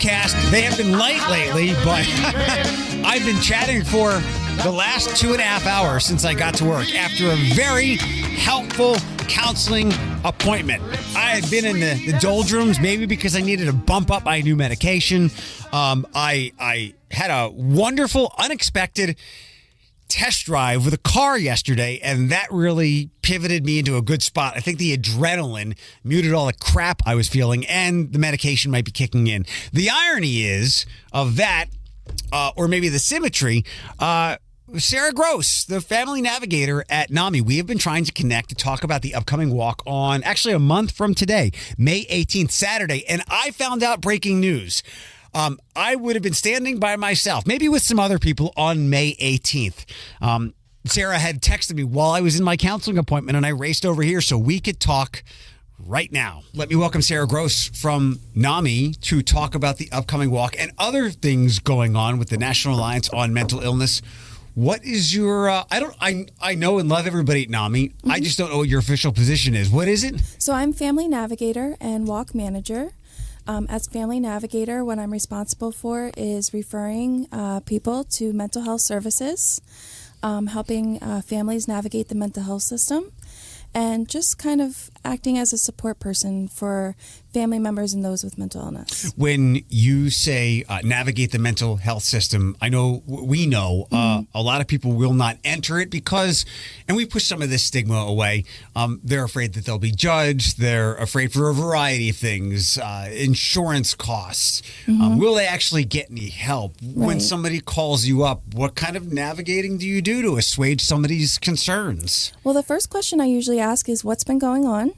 podcast. They have been light lately, but I've been chatting for the last 2.5 hours since I got to work after a very helpful counseling appointment. I had been in the doldrums, maybe because I needed to bump up my new medication. I had a wonderful, unexpected test drive with a car yesterday, and that really pivoted me into a good spot. I think the adrenaline muted all the crap I was feeling, and the medication might be kicking in. The irony is of that, or maybe the symmetry, Sarah Gross, the family navigator at NAMI. We have been trying to connect to talk about the upcoming walk on actually a month from today, May 18th, Saturday. And I found out breaking news. I would have been standing by myself, maybe with some other people on May 18th. Sarah had texted me while I was in my counseling appointment, and I raced over here so we could talk right now. Let me welcome Sarah Gross from NAMI to talk about the upcoming walk and other things going on with the National Alliance on Mental Illness. What is your, I know and love everybody at NAMI. Mm-hmm. I just don't know what your official position is. What is it? So I'm family navigator and walk manager. As family navigator, what I'm responsible for is referring people to mental health services, helping families navigate the mental health system, and just kind of acting as a support person for family members and those with mental illness. When you say navigate the mental health system, I know we know a lot of people will not enter it because, and we push some of this stigma away, they're afraid that they'll be judged. They're afraid for a variety of things, insurance costs. Will they actually get any help? Right. When somebody calls you up, what kind of navigating do you do to assuage somebody's concerns? Well, the first question I usually ask is what's been going on?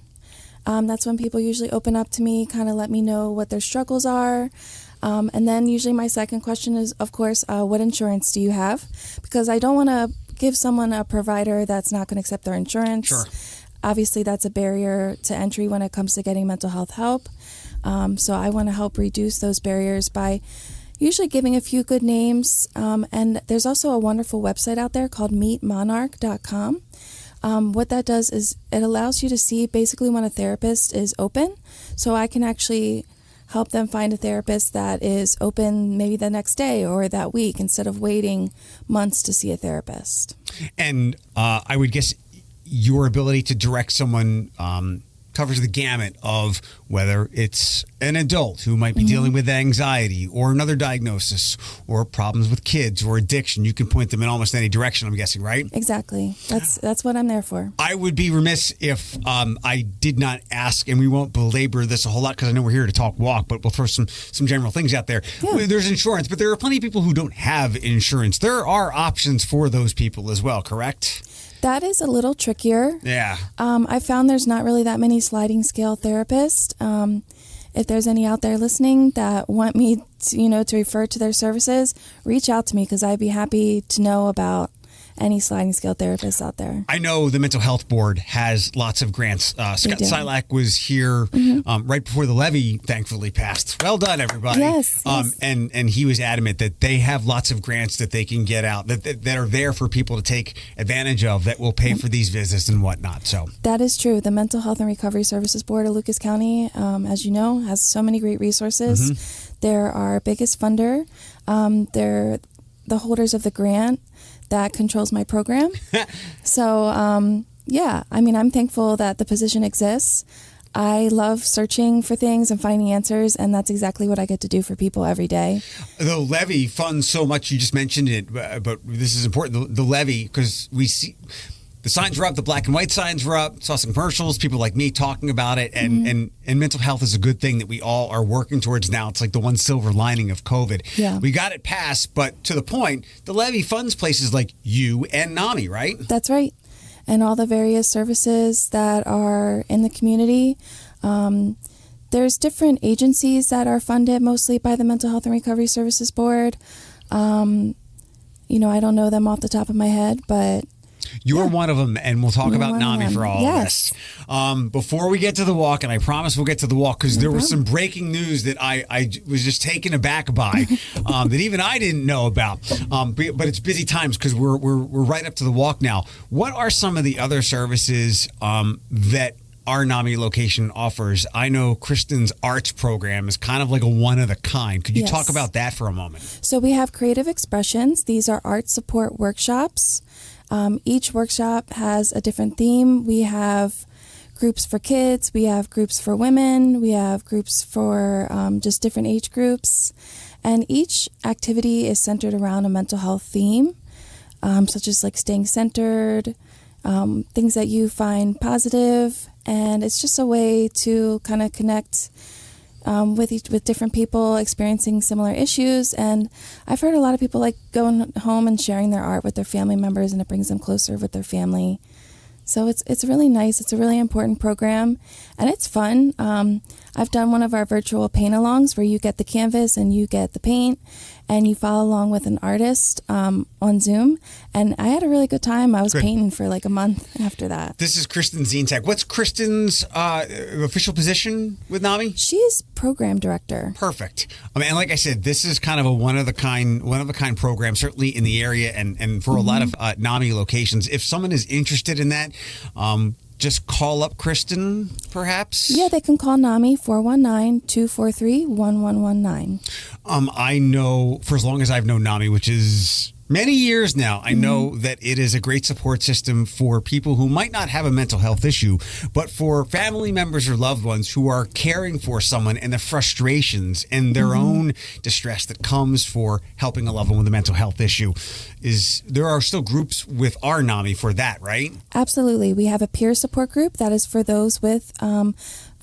That's when people usually open up to me, kind of let me know what their struggles are. And then usually my second question is, of course, what insurance do you have? Because I don't want to give someone a provider that's not going to accept their insurance. Sure. Obviously, that's a barrier to entry when it comes to getting mental health help. So I want to help reduce those barriers by usually giving a few good names. And there's also a wonderful website out there called meetmonarch.com. What that does is it allows you to see basically when a therapist is open. So I can actually help them find a therapist that is open maybe the next day or that week instead of waiting months to see a therapist. And I would guess your ability to direct someone covers the gamut of whether it's an adult who might be dealing with anxiety or another diagnosis or problems with kids or addiction. You can point them in almost any direction, I'm guessing, right? Exactly. That's what I'm there for. I would be remiss if I did not ask, and we won't belabor this a whole lot because I know we're here to talk walk, but we'll throw some general things out there. Yeah. There's insurance, but there are plenty of people who don't have insurance. There are options for those people as well, correct? That is a little trickier. Yeah. I found there's not really that many sliding scale therapists. If there's any out there listening that want me to refer to their services, reach out to me because I'd be happy to know about any sliding scale therapists out there. I know the Mental Health Board has lots of grants. Scott Silac was here right before the levy thankfully passed. Well done, everybody. Yes. And he was adamant that they have lots of grants that they can get out that are there for people to take advantage of that will pay for these visits and whatnot. So that is true. The Mental Health and Recovery Services Board of Lucas County, as you know, has so many great resources. They're our biggest funder. They're the holders of the grant that controls my program. So, I'm thankful that the position exists. I love searching for things and finding answers, and that's exactly what I get to do for people every day. The levy funds so much. You just mentioned it, but this is important. The levy, because we see the signs were up, the black and white signs were up, saw some commercials, people like me talking about it, and mental health is a good thing that we all are working towards now. It's like the one silver lining of COVID. Yeah. We got it passed, but to the point, the levy funds places like you and NAMI, right? That's right. And all the various services that are in the community. There's different agencies that are funded mostly by the Mental Health and Recovery Services Board. I don't know them off the top of my head, but You're one of them, and we'll talk about NAMI for all of this. Before we get to the walk, and I promise we'll get to the walk, because there was some breaking news that I was just taken aback by, that even I didn't know about. But it's busy times because we're right up to the walk now. What are some of the other services that our NAMI location offers. I know Kristen's arts program is kind of like a one of a kind. Could you Yes. talk about that for a moment? So we have creative expressions. These are art support workshops. Each workshop has a different theme. We have groups for kids. We have groups for women. We have groups for just different age groups. And each activity is centered around a mental health theme, such as like staying centered, things that you find positive. And it's just a way to kind of connect with different people experiencing similar issues. And I've heard a lot of people like going home and sharing their art with their family members, and it brings them closer with their family. So it's really nice. It's a really important program, and it's fun. I've done one of our virtual paint-alongs where you get the canvas and you get the paint, and you follow along with an artist on Zoom. And I had a really good time. I was painting for like a month after that. This is Kristen Zientek. What's Kristen's official position with NAMI? She's program director. Perfect. And like I said, this is kind of a one of a kind program, certainly in the area and for a lot of NAMI locations. If someone is interested in that, just call up Kristen, perhaps? Yeah, they can call NAMI 419-243-1119. I know for as long as I've known NAMI, which is many years now, I know that it is a great support system for people who might not have a mental health issue, but for family members or loved ones who are caring for someone and the frustrations and their own distress that comes for helping a loved one with a mental health issue. There are still groups with our NAMI for that, right? Absolutely. We have a peer support group that is for those with a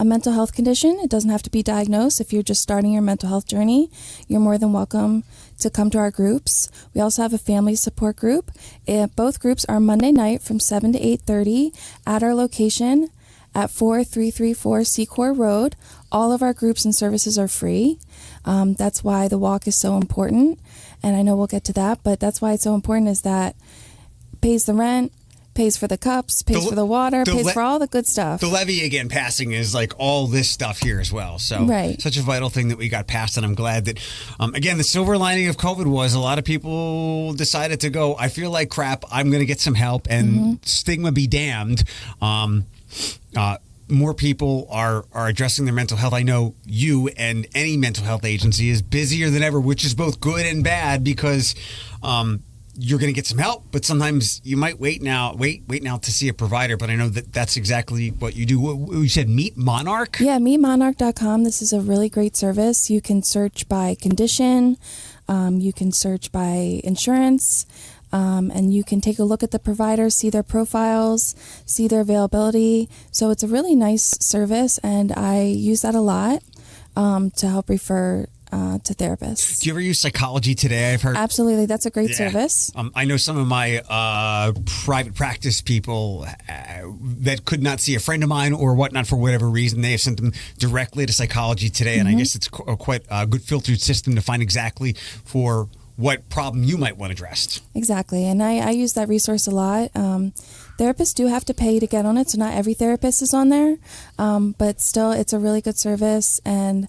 mental health condition. It doesn't have to be diagnosed. If you're just starting your mental health journey, you're more than welcome to come to our groups. We also have a family support group. Both groups are Monday night from 7 to 8:30 at our location at 4334 Secor Road. All of our groups and services are free. That's why the walk is so important. And I know we'll get to that, but that's why it's so important is that it pays the rent, pays for the cups, pays for the water, pays for all the good stuff. The levy, again, passing is like all this stuff here as well. So such a vital thing that we got passed. And I'm glad that, again, the silver lining of COVID was a lot of people decided to go, I feel like crap, I'm going to get some help, and stigma be damned. More people are addressing their mental health. I know you and any mental health agency is busier than ever, which is both good and bad because you're going to get some help, but sometimes you might wait now to see a provider. But I know that that's exactly what you do. You said Meet Monarch? Yeah, meetmonarch.com. This is a really great service. You can search by condition. You can search by insurance. And you can take a look at the providers, see their profiles, see their availability. So it's a really nice service, and I use that a lot to help refer to therapists. Do you ever use Psychology Today? I've heard. Absolutely. That's a great service. I know some of my private practice people that could not see a friend of mine or whatnot for whatever reason. They have sent them directly to Psychology Today. And I guess it's quite a good filtered system to find exactly for what problem you might want addressed. Exactly. And I use that resource a lot. Therapists do have to pay to get on it, so not every therapist is on there. But still, it's a really good service, and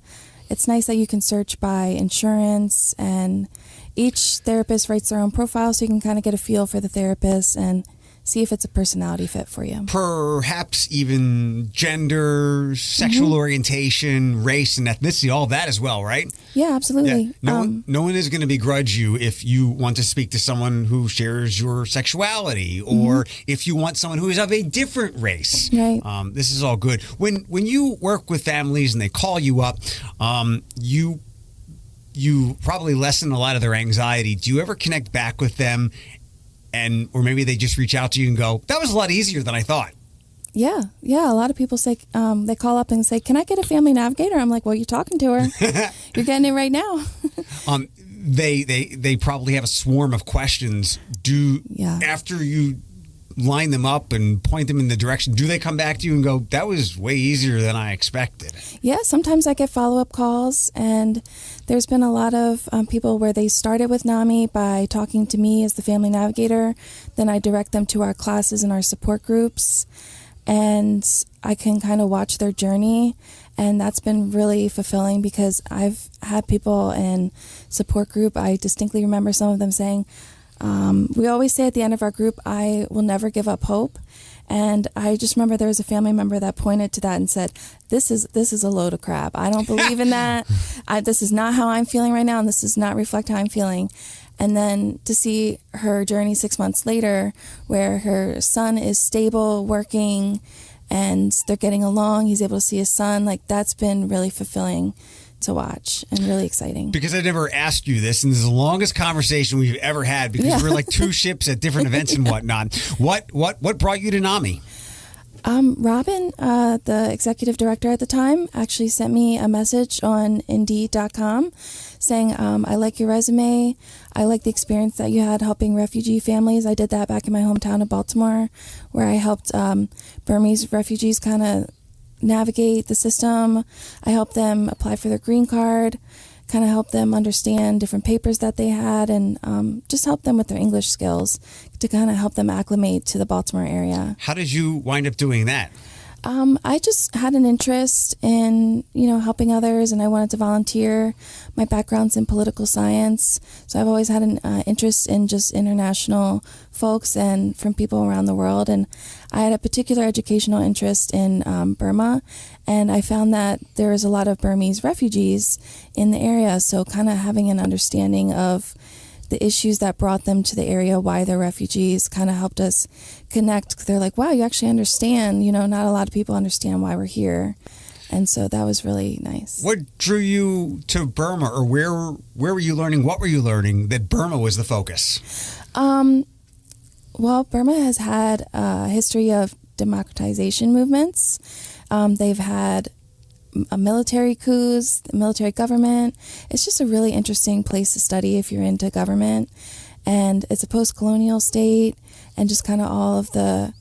it's nice that you can search by insurance, and each therapist writes their own profile, so you can kind of get a feel for the therapist and see if it's a personality fit for you. Perhaps even gender, sexual orientation, race, and ethnicity, all that as well, right? Yeah, absolutely. Yeah. No one is going to begrudge you if you want to speak to someone who shares your sexuality, or if you want someone who is of a different race. Right. This is all good. When you work with families and they call you up, you probably lessen a lot of their anxiety. Do you ever connect back with them? Or maybe they just reach out to you and go, that was a lot easier than I thought. Yeah. A lot of people say, they call up and say, can I get a family navigator? I'm like, well, you're talking to her. You're getting it right now. They probably have a swarm of questions. After you line them up and point them in the direction, do they come back to you and go, that was way easier than I expected? Yeah, sometimes I get follow-up calls, and there's been a lot of people where they started with NAMI by talking to me as the family navigator. Then I direct them to our classes and our support groups, and I can kind of watch their journey, and that's been really fulfilling because I've had people in support group. I distinctly remember some of them saying, we always say at the end of our group, I will never give up hope. And I just remember there was a family member that pointed to that and said, this is a load of crap. I don't believe in that. This is not how I'm feeling right now, and this does not reflect how I'm feeling. And then to see her journey 6 months later, where her son is stable, working, and they're getting along, he's able to see his son, like that's been really fulfilling to watch and really exciting. Because I never asked you this, and this is the longest conversation we've ever had because we're like two ships at different events and whatnot. What brought you to NAMI? Robin, the executive director at the time, actually sent me a message on Indeed.com saying, I like your resume. I like the experience that you had helping refugee families. I did that back in my hometown of Baltimore, where I helped Burmese refugees kind of navigate the system. I helped them apply for their green card, kind of help them understand different papers that they had, and just help them with their English skills to kind of help them acclimate to the Baltimore area. How did you wind up doing that? I just had an interest in, helping others, and I wanted to volunteer. My background's in political science, so I've always had an interest in just international folks and from people around the world. And I had a particular educational interest in Burma, and I found that there was a lot of Burmese refugees in the area, so kind of having an understanding of the issues that brought them to the area, why they're refugees, kind of helped us connect. They're like, wow, you actually understand, not a lot of people understand why we're here. And so that was really nice. What drew you to Burma, or where were you learning? What were you learning that Burma was the focus? Well, Burma has had a history of democratization movements. They've had military coups, military government. It's just a really interesting place to study if you're into government. And it's a post-colonial state, and just kind of all of the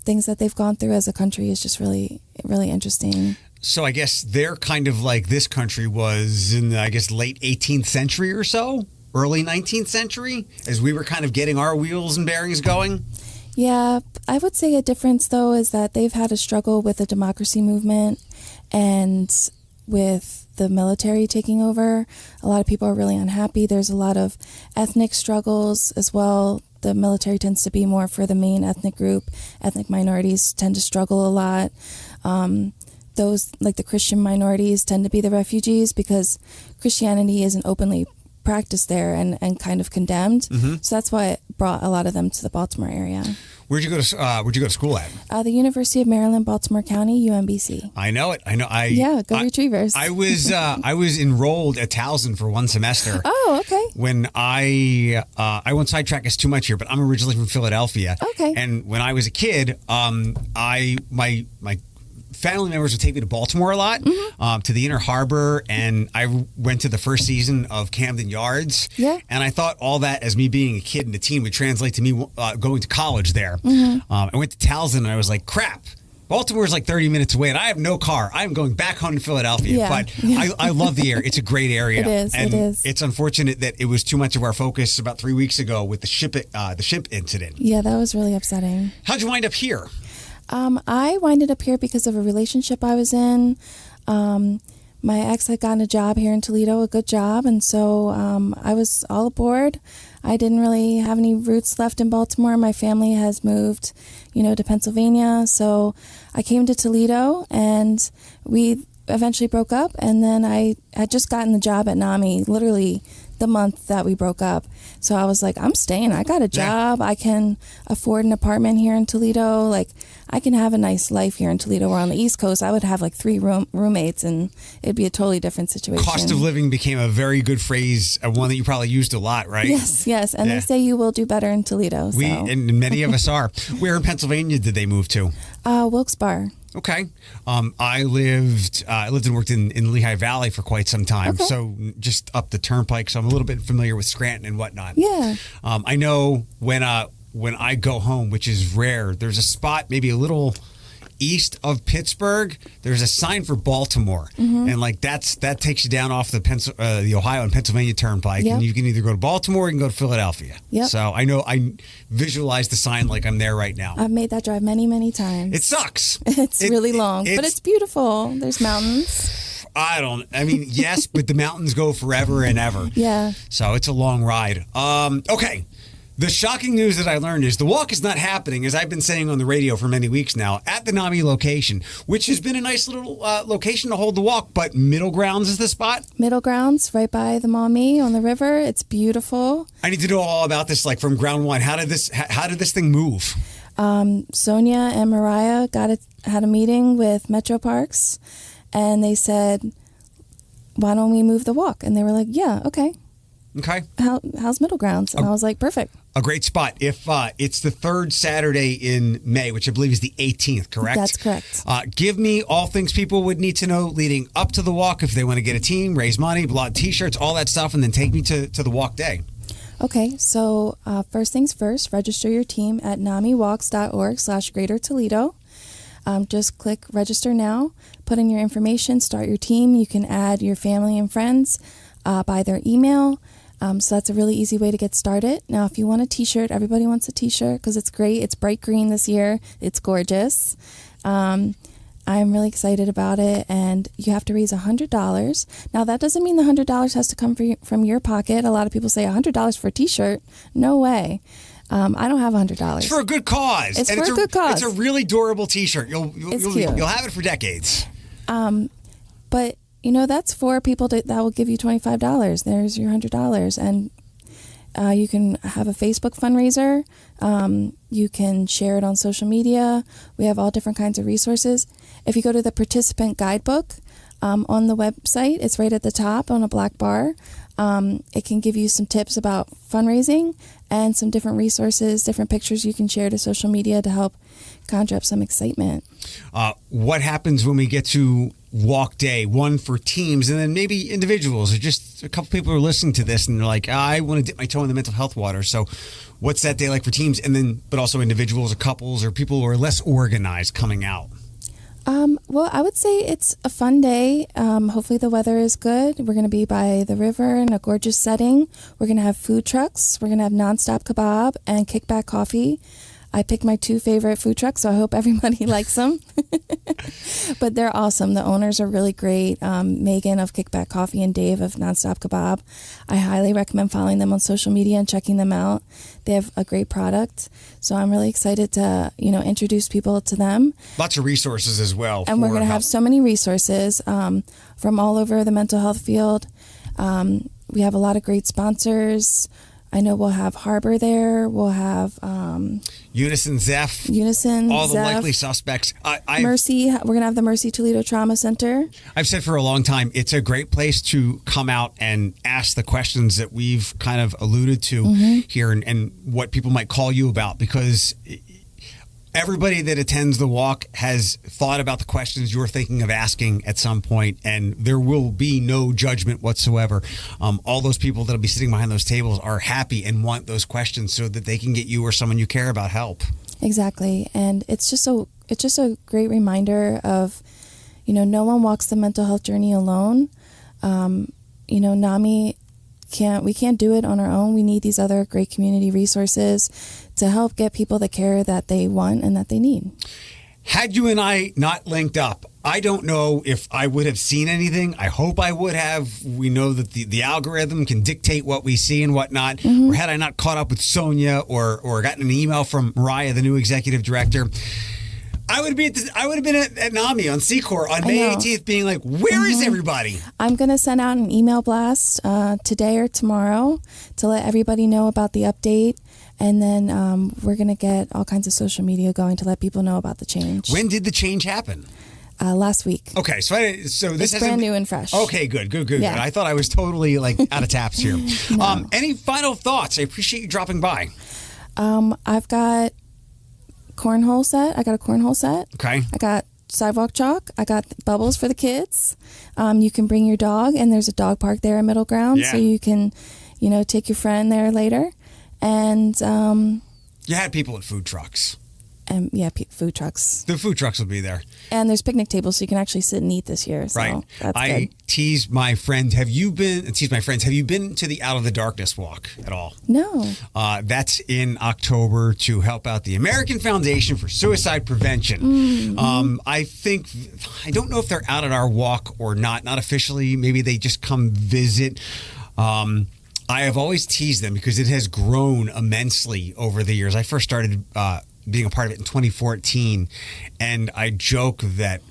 things that they've gone through as a country is just really, really interesting. So I guess they're kind of like this country was in the, late 18th century or so, early 19th century, as we were kind of getting our wheels and bearings going. Yeah, I would say a difference, though, is that they've had a struggle with the democracy movement and with the military taking over. A lot of people are really unhappy. There's a lot of ethnic struggles as well. The military tends to be more for the main ethnic group. Ethnic minorities tend to struggle a lot. Those, like the Christian minorities, tend to be the refugees because Christianity isn't openly practiced there and kind of condemned. Mm-hmm. So that's why it brought a lot of them to the Baltimore area. Where'd you go to school at? The University of Maryland, Baltimore County, UMBC. I know it. Go Retrievers. I was enrolled at Towson for one semester. Oh, okay. When I won't sidetrack us too much here, but I'm originally from Philadelphia. Okay. And when I was a kid, my family members would take me to Baltimore a lot, mm-hmm. To the Inner Harbor, and I went to the first season of Camden Yards. Yeah. And I thought all that, as me being a kid and a teen, would translate to me going to college there. Mm-hmm. I went to Towson, and I was like, crap. Baltimore's like 30 minutes away, and I have no car. I'm going back home to Philadelphia. Yeah. But I love the area. It's a great area. It is. And it is. It's unfortunate that it was too much of our focus about 3 weeks ago with the ship incident. Yeah, that was really upsetting. How'd you wind up here? I winded up here because of a relationship I was in. My ex had gotten a job here in Toledo, a good job, and so I was all aboard. I didn't really have any roots left in Baltimore. My family has moved, to Pennsylvania, so I came to Toledo, and we eventually broke up, and then I had just gotten the job at NAMI, literally the month that we broke up. So I was like, I'm staying. I got a job. I can afford an apartment here in Toledo. Like, I can have a nice life here in Toledo. We're on the East Coast. I would have like 3 roommates, and it'd be a totally different situation. Cost of living became a very good phrase, one that you probably used a lot, right? Yes. And they say you will do better in Toledo. And many of us are. Where in Pennsylvania did they move to? Wilkes-Barre. Okay. I lived and worked in Lehigh Valley for quite some time. Okay. So just up the turnpike. So I'm a little bit familiar with Scranton and whatnot. Yeah. I know when I go home, which is rare, there's a spot maybe a little east of Pittsburgh. There's a sign for Baltimore, mm-hmm. and like that takes you down off the Ohio and Pennsylvania turnpike, yep. and you can either go to Baltimore or you can go to Philadelphia. Yep. So I visualize the sign like I'm there right now. I've made that drive many, many times. It sucks. It's really long, but it's beautiful. There's mountains. Yes, but the mountains go forever and ever. Yeah. So it's a long ride. Okay. The shocking news that I learned is the walk is not happening, as I've been saying on the radio for many weeks now, at the NAMI location, which has been a nice little location to hold the walk, but Middle Grounds is the spot? Middle Grounds, right by the Maumee on the river. It's beautiful. I need to know all about this, like from ground one. How did this thing move? Sonia and Mariah had a meeting with Metro Parks, and they said, why don't we move the walk? And they were like, yeah, okay. Okay. How's Middle Grounds? And I was like, perfect. A great spot. If it's the third Saturday in May, which I believe is the 18th, correct? That's correct. Give me all things people would need to know leading up to the walk if they want to get a team, raise money, blow out T-shirts, all that stuff, and then take me to the walk day. Okay, so first things first, register your team at namiwalks.org/Greater Toledo. Just click register now, put in your information, start your team. You can add your family and friends by their email. So that's a really easy way to get started. Now, if you want a T-shirt, everybody wants a T-shirt because it's great. It's bright green this year. It's gorgeous. I'm really excited about it, and you have to raise $100. Now, that doesn't mean the $100 has to come from your pocket. A lot of people say $100 for a T-shirt. No way. I don't have $100. It's for a good cause. It's for a good cause. It's a really durable T-shirt. You'll cute. You'll have it for decades. But that's for people that will give you $25. There's your $100, and you can have a Facebook fundraiser. You can share it on social media. We have all different kinds of resources. If you go to the participant guidebook on the website, it's right at the top on a black bar. It can give you some tips about fundraising and some different resources, different pictures you can share to social media to help conjure up some excitement. What happens when we get to walk day, one for teams and then maybe individuals, or just a couple people are listening to this and they're like, I want to dip my toe in the mental health water. So what's that day like for teams and then, but also individuals or couples or people who are less organized coming out? Well, I would say it's a fun day. Hopefully the weather is good. We're going to be by the river in a gorgeous setting. We're going to have food trucks. We're going to have nonstop kebab and kickback coffee. I picked my 2 favorite food trucks, so I hope everybody likes them. But they're awesome. The owners are really great. Megan of Kickback Coffee and Dave of Nonstop Kebab. I highly recommend following them on social media and checking them out. They have a great product. So I'm really excited to, introduce people to them. Lots of resources as well. And we're going to have so many resources from all over the mental health field. We have a lot of great sponsors. I know we'll have Harbor there. We'll have Unison, Zeph. All the likely suspects. Mercy. We're going to have the Mercy Toledo Trauma Center. I've said for a long time, it's a great place to come out and ask the questions that we've kind of alluded to here and what people might call you about, because everybody that attends the walk has thought about the questions you're thinking of asking at some point, and there will be no judgment whatsoever. All those people that'll be sitting behind those tables are happy and want those questions so that they can get you or someone you care about help. Exactly. And it's just a great reminder of, no one walks the mental health journey alone. NAMI we can't do it on our own. We need these other great community resources to help get people the care that they want and that they need. Had you and I not linked up, I don't know if I would have seen anything. I hope I would have. We know that the algorithm can dictate what we see and whatnot. Or had I not caught up with Sonia or gotten an email from Mariah, the new executive director, I would have been at NAMI on Secor on May 18th being like, where is everybody? I'm going to send out an email blast today or tomorrow to let everybody know about the update. And then we're going to get all kinds of social media going to let people know about the change. When did the change happen? Last week. Okay, so this is brand new and fresh. Okay, good. Yeah. I thought I was totally out of taps here. No. Any final thoughts? I appreciate you dropping by. I've got cornhole set. I got a cornhole set. Okay. I got sidewalk chalk. I got bubbles for the kids. You can bring your dog, and there's a dog park there in Middle Ground, so you can, take your friend there later. And you had people at food trucks. And food trucks. The food trucks will be there. And there's picnic tables, so you can actually sit and eat this year. So right. That's I good. tease my friends. Have you been to the Out of the Darkness walk at all? No. That's in October to help out the American Foundation for Suicide Prevention. I don't know if they're out at our walk or not officially. Maybe they just come visit. I have always teased them because it has grown immensely over the years. I first started being a part of it in 2014, and I joke that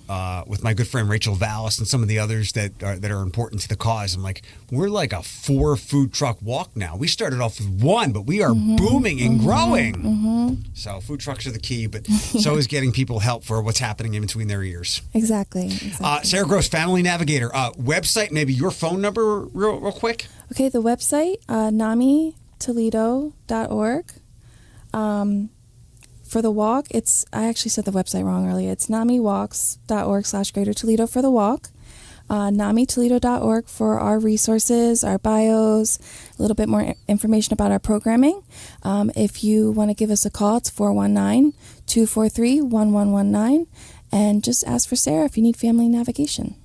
with my good friend Rachel Vallis and some of the others that are important to the cause, I'm like, we're like a 4 food truck walk now. We started off with 1, but we are booming and growing. So food trucks are the key, but so is getting people help for what's happening in between their ears. Exactly. Sarah Gross, Family Navigator. Website, maybe your phone number real quick. Okay, the website, NAMIToledo.org. For the walk, I actually said the website wrong earlier. It's NAMIWalks.org/Greater Toledo for the walk. NAMIToledo.org for our resources, our bios, a little bit more information about our programming. If you want to give us a call, it's 419-243-1119. And just ask for Sarah if you need family navigation.